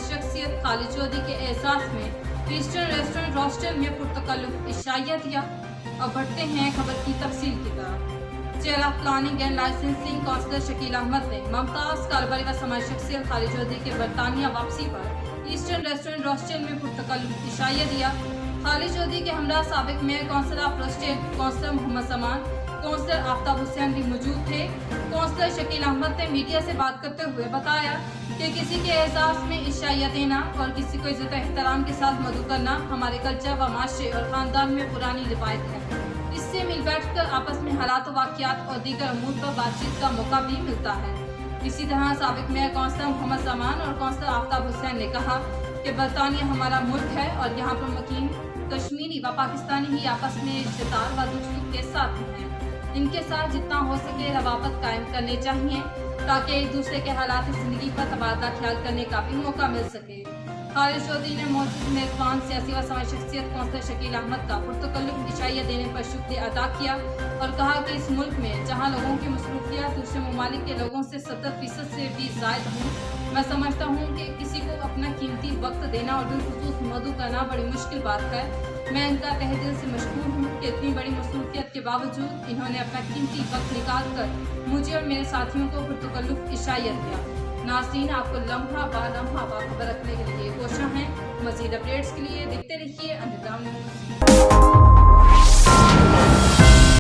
शख्सियत खालिद चौधरी के एहसास में ईस्टर्न रेस्टोरेंट हॉस्टल में पुरतकल्लुफ इशाइया दिया। अब बढ़ते हैं खबर की तफसील की तरफ। Chair of planning and licensing councillor Shakeel Ahmed ने मुमताज कारोबारी व समाजी शख्सियत खालिद चौधरी के बरतानिया वापसी पर ईस्टर्न रेस्टोरेंट हॉस्टल में पुरतकल्लुफ इशाइया दिया। खालिद चौधरी के हमरा साबिक mayor council of state councillor Mohammad Saman, councillor Aftab Hussain भी मौजूद थे। काउंसलर शकील अहमद ने मीडिया से बात करते हुए बताया कि किसी के एहसास में इशाइया देना और किसी को इज्जत एहतराम के साथ मदु करना हमारे कल्चर व माशरे और खानदान में पुरानी रिवायत है। इससे मिल बैठ कर आपस में हालात वाक़ियात और दीगर अमूर पर बातचीत का मौका भी मिलता है। इसी तरह साबिक मेयर काउंसलर मोहम्मद समान और काउंसलर आफ्ताब हुसैन ने कहा कि बरतानिया हमारा मुल्क है और यहाँ पर मुकीम कश्मीरी व पाकिस्तानी ही आपस में रिश्तेदार व दुख सुख के साथ हैं। इनके साथ जितना हो सके रवाबत कायम करने चाहिए ताकि एक दूसरे के हालात जिंदगी पर तबादला ख्याल करने का भी मौका मिल सके। खालिद चौधरी ने मौजूद मेजबान सियासी व समाजी शख्सियत काउंसलर शकील अहमद का पुरतकल्लुफ इशाइया देने पर शुक्रिया अदा किया और कहा कि इस मुल्क में जहाँ लोगों की मसरूफियात दूसरे ममालिक के लोगों से 70% से भी ज़ायद हूँ, मैं समझता हूँ कि किसी को अपना कीमती वक्त देना और बिलखुसूस मदु करना बड़ी मुश्किल बात है। मैं इनका तहे दिल से मशकूर हूँ कि इतनी बड़ी मसरूफियत के बावजूद इन्होंने अपना कीमती वक्त निकाल कर मुझे और मेरे साथियों को पुरतकल्लुफ इशाइया दिया। नाज़रीन, आपको लम्हा बा खबर रखने के लिए कोशिश है। मज़ीद अपडेट्स के लिए देखते रहिए अंडरग्राउंड न्यूज़।